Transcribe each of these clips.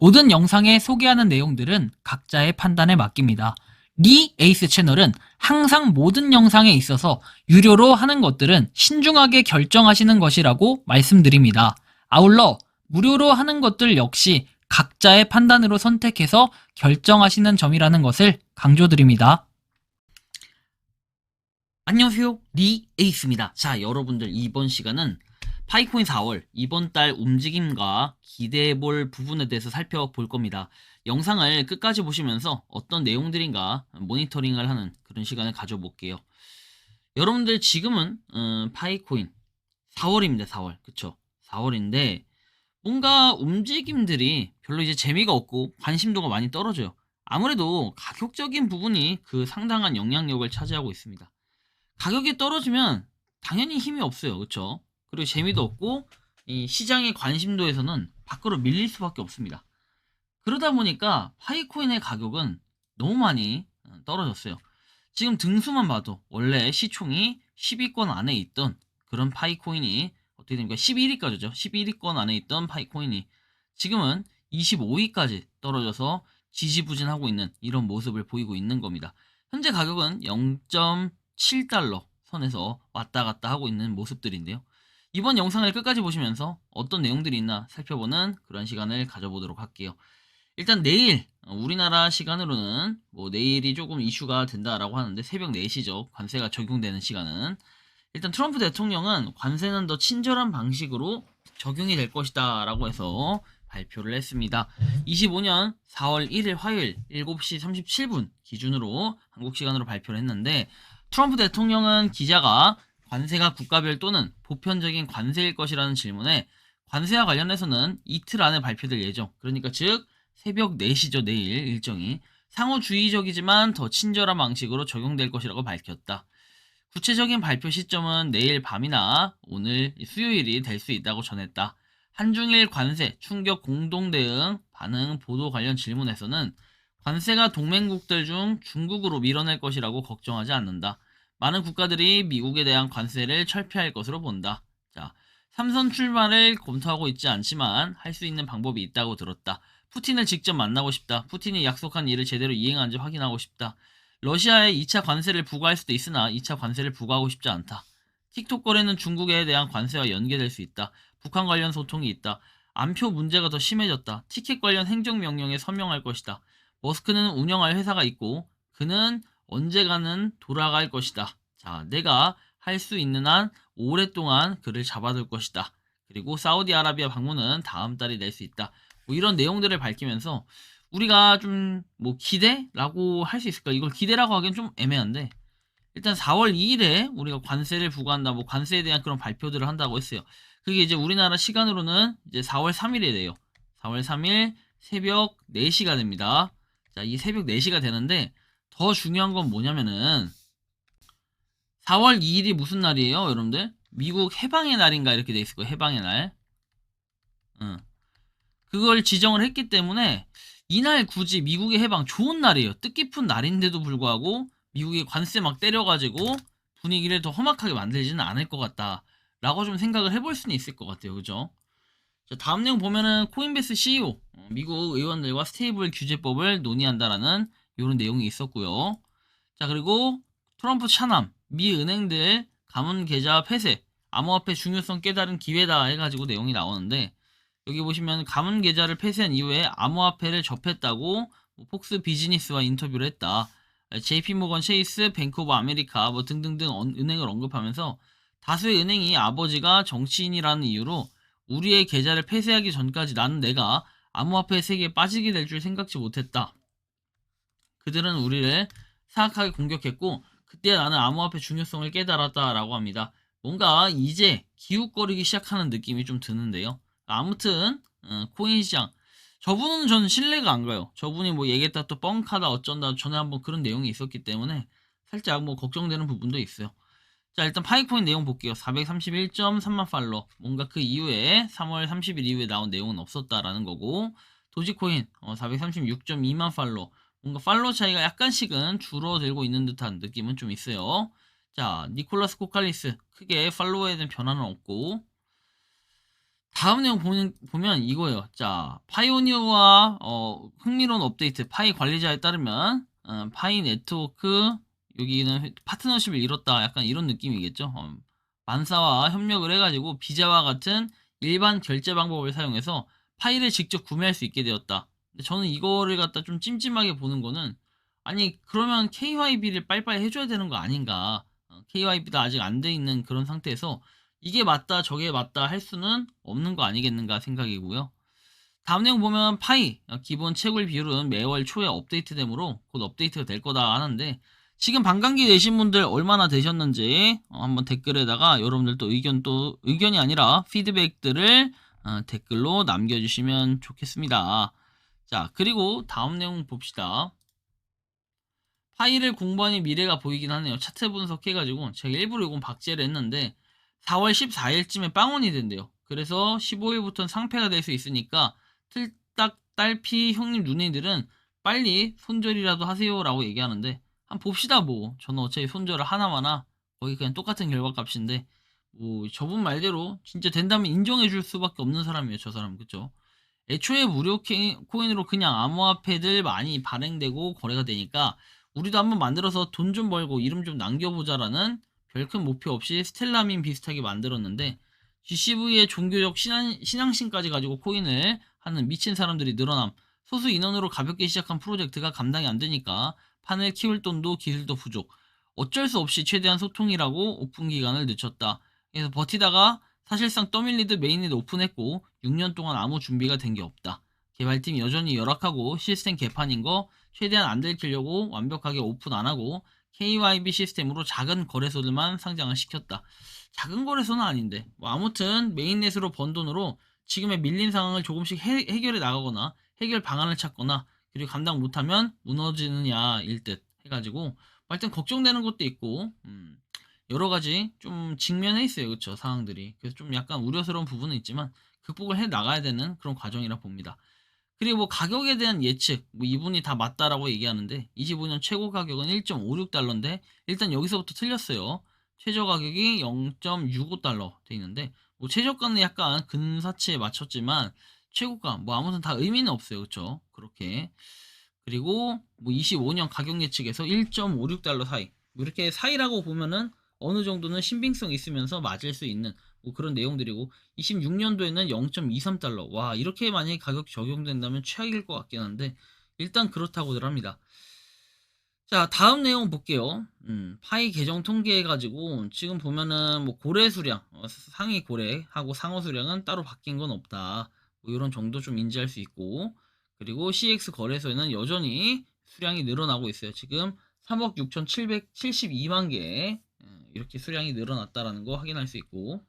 모든 영상에 소개하는 내용들은 각자의 판단에 맡깁니다. 리 에이스 채널은 항상 모든 영상에 있어서 유료로 하는 것들은 신중하게 결정하시는 것이라고 말씀드립니다. 아울러 무료로 하는 것들 역시 각자의 판단으로 선택해서 결정하시는 점이라는 것을 강조드립니다. 안녕하세요, 리 에이스입니다. 자, 여러분들 이번 시간은 파이코인 4월 이번 달 움직임과 기대해볼 부분에 대해서 살펴볼 겁니다. 영상을 끝까지 보시면서 어떤 내용들인가 모니터링을 하는 그런 시간을 가져볼게요. 여러분들 지금은 파이코인 4월입니다. 4월. 그쵸? 4월인데 뭔가 움직임들이 별로 이제 재미가 없고 관심도가 많이 떨어져요. 아무래도 가격적인 부분이 그 상당한 영향력을 차지하고 있습니다. 가격이 떨어지면 당연히 힘이 없어요. 그쵸? 그리고 재미도 없고 이 시장의 관심도에서는 밖으로 밀릴 수밖에 없습니다. 그러다 보니까 파이코인의 가격은 너무 많이 떨어졌어요. 지금 등수만 봐도 원래 시총이 10위권 안에 있던 그런 파이코인이 어떻게 됩니까? 11위까지죠. 11위권 안에 있던 파이코인이 지금은 25위까지 떨어져서 지지부진하고 있는 이런 모습을 보이고 있는 겁니다. 현재 가격은 0.7달러 선에서 왔다 갔다 하고 있는 모습들인데요. 이번 영상을 끝까지 보시면서 어떤 내용들이 있나 살펴보는 그런 시간을 가져보도록 할게요. 일단 내일 우리나라 시간으로는 뭐 내일이 조금 이슈가 된다라고 하는데 새벽 4시죠. 관세가 적용되는 시간은. 일단 트럼프 대통령은 관세는 더 친절한 방식으로 적용이 될 것이다 라고 해서 발표를 했습니다. 25년 4월 1일 화요일 7시 37분 기준으로 한국 시간으로 발표를 했는데 트럼프 대통령은 기자가 관세가 국가별 또는 보편적인 관세일 것이라는 질문에 관세와 관련해서는 이틀 안에 발표될 예정. 그러니까 즉 새벽 4시죠. 내일 일정이 상호주의적이지만 더 친절한 방식으로 적용될 것이라고 밝혔다. 구체적인 발표 시점은 내일 밤이나 오늘 수요일이 될 수 있다고 전했다. 한중일 관세 충격 공동 대응 반응 보도 관련 질문에서는 관세가 동맹국들 중 중국으로 밀어낼 것이라고 걱정하지 않는다. 많은 국가들이 미국에 대한 관세를 철폐할 것으로 본다. 자, 삼선 출마를 검토하고 있지 않지만 할 수 있는 방법이 있다고 들었다. 푸틴을 직접 만나고 싶다. 푸틴이 약속한 일을 제대로 이행하는지 확인하고 싶다. 러시아에 2차 관세를 부과할 수도 있으나 2차 관세를 부과하고 싶지 않다. 틱톡 거래는 중국에 대한 관세와 연계될 수 있다. 북한 관련 소통이 있다. 안표 문제가 더 심해졌다. 티켓 관련 행정명령에 서명할 것이다. 머스크는 운영할 회사가 있고 그는 언젠가는 돌아갈 것이다. 자, 내가 할 수 있는 한 오랫동안 그를 잡아둘 것이다. 그리고 사우디아라비아 방문은 다음 달이 될 수 있다. 뭐 이런 내용들을 밝히면서 우리가 좀 뭐 기대라고 할 수 있을까? 이걸 기대라고 하기엔 좀 애매한데 일단 4월 2일에 우리가 관세를 부과한다, 뭐 관세에 대한 그런 발표들을 한다고 했어요. 그게 이제 우리나라 시간으로는 이제 4월 3일이 돼요. 4월 3일 새벽 4시가 됩니다. 자, 이 새벽 4시가 되는데 더 중요한 건 뭐냐면은 4월 2일이 무슨 날이에요, 여러분들? 미국 해방의 날인가 이렇게 돼 있을 거예요. 해방의 날. 응. 그걸 지정을 했기 때문에 이날 굳이 미국의 해방 좋은 날이에요. 뜻깊은 날인데도 불구하고 미국이 관세 막 때려가지고 분위기를 더 험악하게 만들지는 않을 것 같다 라고 좀 생각을 해볼 수는 있을 것 같아요. 그죠? 자, 다음 내용 보면은 코인베이스 CEO 미국 의원들과 스테이블 규제법을 논의한다라는 이런 내용이 있었고요. 자, 그리고 트럼프 차남 미 은행들 가문 계좌 폐쇄 암호화폐 중요성 깨달은 기회다 해가지고 내용이 나오는데 여기 보시면 가문 계좌를 폐쇄한 이후에 암호화폐를 접했다고 폭스 비즈니스와 인터뷰를 했다. JP모건 체이스, 뱅크 오브 아메리카 뭐 등등등 은행을 언급하면서 다수의 은행이 아버지가 정치인이라는 이유로 우리의 계좌를 폐쇄하기 전까지 나는 내가 암호화폐 세계에 빠지게 될 줄 생각지 못했다. 그들은 우리를 사악하게 공격했고 그때 나는 암호화폐 중요성을 깨달았다라고 합니다. 뭔가 이제 기웃거리기 시작하는 느낌이 좀 드는데요. 아무튼 코인 시장 저분은 저는 신뢰가 안 가요. 저분이 뭐 얘기했다 또 뻥카다 어쩐다 전에 한번 그런 내용이 있었기 때문에 살짝 뭐 걱정되는 부분도 있어요. 자, 일단 파이코인 내용 볼게요. 431.3만 팔로 뭔가 그 이후에 3월 30일 이후에 나온 내용은 없었다라는 거고 도지코인 436.2만 팔로 뭔가 팔로 차이가 약간씩은 줄어들고 있는 듯한 느낌은 좀 있어요. 자, 니콜라스 코칼리스 크게 팔로워에 대한 변화는 없고 다음 내용 보면 이거예요. 자, 파이오니어와 흥미로운 업데이트 파이 관리자에 따르면 파이 네트워크 여기는 파트너십을 이뤘다. 약간 이런 느낌이겠죠. 만사와 협력을 해가지고 비자와 같은 일반 결제 방법을 사용해서 파일을 직접 구매할 수 있게 되었다. 근데 저는 이거를 갖다 좀 찜찜하게 보는 거는 아니 그러면 KYB를 빨리빨리 해줘야 되는 거 아닌가? KYB도 아직 안 돼 있는 그런 상태에서 이게 맞다 저게 맞다 할 수는 없는 거 아니겠는가 생각이고요. 다음 내용 보면 파이 기본 채굴 비율은 매월 초에 업데이트되므로 곧 업데이트가 될 거다 하는데 지금 반감기 내신 분들 얼마나 되셨는지 한번 댓글에다가 여러분들 또 의견이 아니라 피드백들을 댓글로 남겨주시면 좋겠습니다. 자, 그리고 다음 내용 봅시다. 파일을 공부하니 미래가 보이긴 하네요. 차트 분석해가지고 제가 일부러 이건 박제를 했는데 4월 14일쯤에 빵원이 된대요. 그래서 15일부터는 상패가 될 수 있으니까 틀딱 딸피 형님 누님들은 빨리 손절이라도 하세요라고 얘기하는데 한번 봅시다 뭐. 저는 어차피 손절을 하나마나 거의 그냥 똑같은 결과값인데 뭐 저분 말대로 진짜 된다면 인정해 줄 수밖에 없는 사람이에요. 저 사람 그쵸? 애초에 무료 코인으로 그냥 암호화폐들 많이 발행되고 거래가 되니까 우리도 한번 만들어서 돈 좀 벌고 이름 좀 남겨보자라는 별큰 목표 없이 스텔라민 비슷하게 만들었는데 GCV의 종교적 신앙심까지 가지고 코인을 하는 미친 사람들이 늘어남. 소수 인원으로 가볍게 시작한 프로젝트가 감당이 안 되니까 판을 키울 돈도 기술도 부족. 어쩔 수 없이 최대한 소통이라고 오픈 기간을 늦췄다. 그래서 버티다가 사실상 떠밀리듯 메인넷 오픈했고 6년 동안 아무 준비가 된 게 없다. 개발팀 여전히 열악하고 시스템 개판인 거 최대한 안 들키려고 완벽하게 오픈 안 하고 KYB 시스템으로 작은 거래소들만 상장을 시켰다. 작은 거래소는 아닌데 뭐 아무튼 메인넷으로 번 돈으로 지금의 밀린 상황을 조금씩 해결해 나가거나 해결 방안을 찾거나 그리고 감당 못하면 무너지느냐일 듯 해가지고 하여튼 걱정되는 것도 있고 여러 가지 좀 직면해 있어요. 그쵸 상황들이. 그래서 좀 약간 우려스러운 부분은 있지만 극복을 해 나가야 되는 그런 과정이라 봅니다. 그리고 뭐 가격에 대한 예측, 뭐 이분이 다 맞다라고 얘기하는데 25년 최고 가격은 1.56달러인데 일단 여기서부터 틀렸어요. 최저 가격이 0.65달러 돼 있는데 뭐 최저가는 약간 근사치에 맞췄지만 최고가 뭐 아무튼 다 의미는 없어요. 그쵸 그렇게. 그리고 뭐 25년 가격 예측에서 1.56달러 사이 뭐 이렇게 사이라고 보면은 어느 정도는 신빙성 있으면서 맞을 수 있는 뭐 그런 내용들이고 26년도에는 0.23달러 와 이렇게 만약에 가격 적용된다면 최악일 것 같긴 한데 일단 그렇다고들 합니다. 자 다음 내용 볼게요. 파이 계정 통계해가지고 지금 보면은 뭐 고래 수량 상위 고래하고 상어 수량은 따로 바뀐 건 없다 뭐 이런 정도 좀 인지할 수 있고 그리고 CX 거래소에는 여전히 수량이 늘어나고 있어요. 지금 3억 6,772만 개 이렇게 수량이 늘어났다라는 거 확인할 수 있고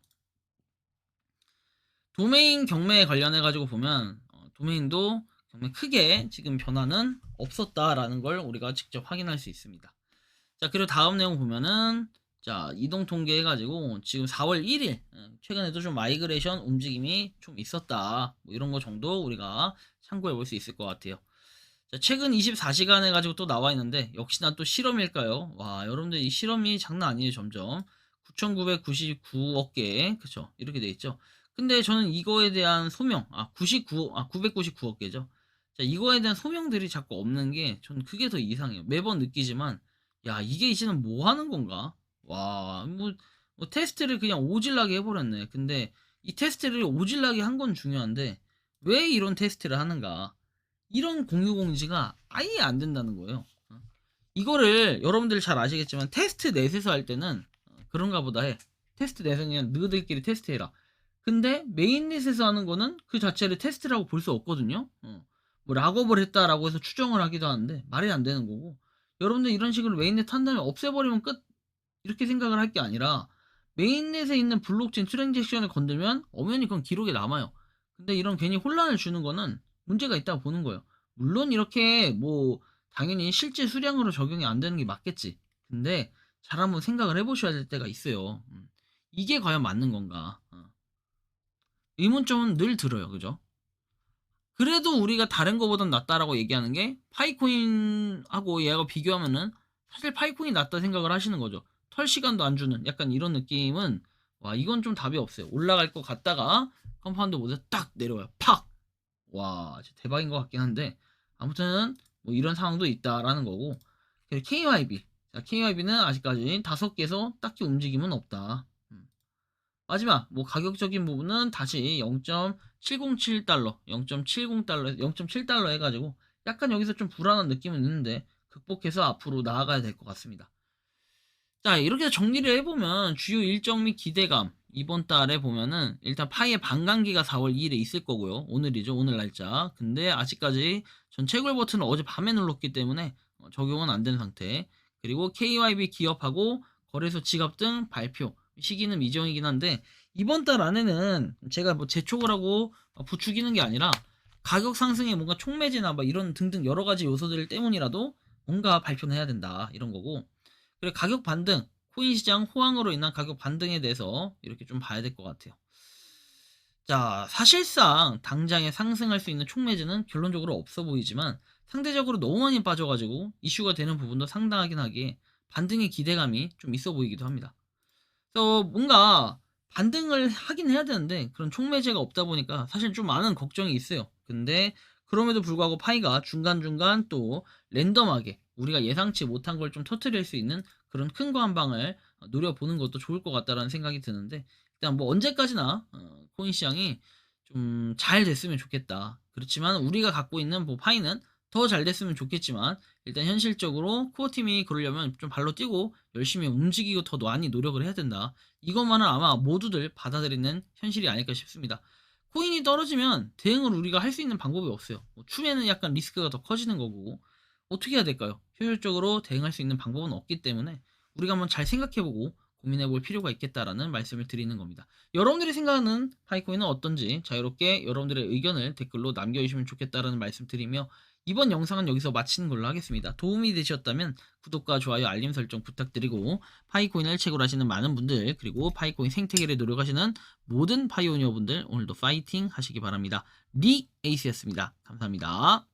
도메인 경매에 관련해 가지고 보면 도메인도 경매 크게 지금 변화는 없었다라는 걸 우리가 직접 확인할 수 있습니다. 자 그리고 다음 내용 보면은 자 이동 통계 해가지고 지금 4월 1일 최근에도 좀 마이그레이션 움직임이 좀 있었다 뭐 이런 거 정도 우리가 참고해 볼 수 있을 것 같아요. 자 최근 24시간 해가지고 또 나와 있는데 역시나 또 실험일까요? 와 여러분들 이 실험이 장난 아니에요. 점점 9,999억 개 그쵸 이렇게 돼 있죠. 근데 저는 이거에 대한 소명 999억 개죠. 자 이거에 대한 소명들이 자꾸 없는 게 저는 그게 더 이상해요. 매번 느끼지만 야 이게 이제는 뭐 하는 건가? 와 뭐 테스트를 그냥 오질나게 해버렸네. 근데 이 테스트를 오질나게 한 건 중요한데 왜 이런 테스트를 하는가? 이런 공유공지가 아예 안 된다는 거예요. 이거를 여러분들 잘 아시겠지만 테스트 넷에서 할 때는 그런가 보다 해. 테스트 넷은 그냥 너희들끼리 테스트해라. 근데 메인넷에서 하는 거는 그 자체를 테스트라고 볼 수 없거든요. 뭐 락업을 했다라고 해서 추정을 하기도 하는데 말이 안 되는 거고 여러분들 이런 식으로 메인넷 한 다음에 없애버리면 끝 이렇게 생각을 할 게 아니라 메인넷에 있는 블록체인 트랜잭션을 건들면 엄연히 그건 기록에 남아요. 근데 이런 괜히 혼란을 주는 거는 문제가 있다고 보는 거예요. 물론 이렇게 뭐 당연히 실제 수량으로 적용이 안 되는 게 맞겠지. 근데 잘 한번 생각을 해보셔야 될 때가 있어요. 이게 과연 맞는 건가? 의문점은 늘 들어요. 그죠? 그래도 우리가 다른 거보단 낫다라고 얘기하는 게 파이코인하고 얘하고 비교하면은 사실 파이코인이 낫다 생각을 하시는 거죠. 털 시간도 안 주는 약간 이런 느낌은 와 이건 좀 답이 없어요. 올라갈 것 같다가 컴파운드 모드에 딱 내려와요. 팍! 와, 진짜 대박인 것 같긴 한데, 아무튼 뭐 이런 상황도 있다라는 거고. 그리고 KYB. 자, KYB는 아직까지 5개에서 딱히 움직임은 없다. 마지막 뭐 가격적인 부분은 다시 0.707달러, 0.70달러, 0.7달러 해가지고 약간 여기서 좀 불안한 느낌은 있는데 극복해서 앞으로 나아가야 될 것 같습니다. 자, 이렇게 해서 정리를 해보면 주요 일정 및 기대감 이번 달에 보면은 일단 파이의 반감기가 4월 2일에 있을 거고요. 오늘이죠. 오늘 날짜. 근데 아직까지 전 채굴 버튼을 어제 밤에 눌렀기 때문에 적용은 안 된 상태. 그리고 KYB 기업하고 거래소 지갑 등 발표 시기는 미정이긴 한데 이번 달 안에는 제가 뭐 재촉을 하고 부추기는 게 아니라 가격 상승에 뭔가 촉매제나 막 이런 등등 여러 가지 요소들 때문이라도 뭔가 발표는 해야 된다 이런 거고. 그리고 가격 반등, 코인 시장 호황으로 인한 가격 반등에 대해서 이렇게 좀 봐야 될 것 같아요. 자, 사실상 당장에 상승할 수 있는 촉매제는 결론적으로 없어 보이지만 상대적으로 너무 많이 빠져가지고 이슈가 되는 부분도 상당하긴 하기에 반등의 기대감이 좀 있어 보이기도 합니다. 그래서 뭔가 반등을 하긴 해야 되는데 그런 촉매제가 없다 보니까 사실 좀 많은 걱정이 있어요. 근데 그럼에도 불구하고 파이가 중간중간 또 랜덤하게 우리가 예상치 못한 걸 좀 터트릴 수 있는 그런 큰 거 한 방을 노려보는 것도 좋을 것 같다라는 생각이 드는데 일단 뭐 언제까지나 코인 시장이 좀 잘 됐으면 좋겠다. 그렇지만 우리가 갖고 있는 뭐 파이는 더 잘 됐으면 좋겠지만 일단 현실적으로 코어 팀이 그러려면 좀 발로 뛰고 열심히 움직이고 더 많이 노력을 해야 된다. 이것만은 아마 모두들 받아들이는 현실이 아닐까 싶습니다. 코인이 떨어지면 대응을 우리가 할 수 있는 방법이 없어요. 뭐 추후에는 약간 리스크가 더 커지는 거고 어떻게 해야 될까요? 효율적으로 대응할 수 있는 방법은 없기 때문에 우리가 한번 잘 생각해보고 고민해볼 필요가 있겠다라는 말씀을 드리는 겁니다. 여러분들이 생각하는 파이코인은 어떤지 자유롭게 여러분들의 의견을 댓글로 남겨주시면 좋겠다라는 말씀 드리며 이번 영상은 여기서 마치는 걸로 하겠습니다. 도움이 되셨다면 구독과 좋아요, 알림 설정 부탁드리고 파이코인을 채굴하시는 많은 분들 그리고 파이코인 생태계를 노력하시는 모든 파이오니어 분들 오늘도 파이팅 하시기 바랍니다. 리 에이스였습니다. 감사합니다.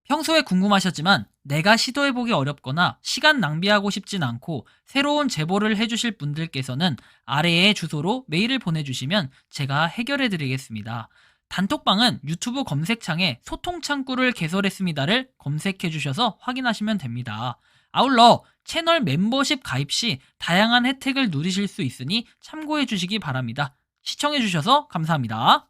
평소에 궁금하셨지만 내가 시도해보기 어렵거나 시간 낭비하고 싶진 않고 새로운 제보를 해주실 분들께서는 아래의 주소로 메일을 보내주시면 제가 해결해드리겠습니다. 단톡방은 유튜브 검색창에 소통창구를 개설했습니다를 검색해주셔서 확인하시면 됩니다. 아울러 채널 멤버십 가입 시 다양한 혜택을 누리실 수 있으니 참고해주시기 바랍니다. 시청해주셔서 감사합니다.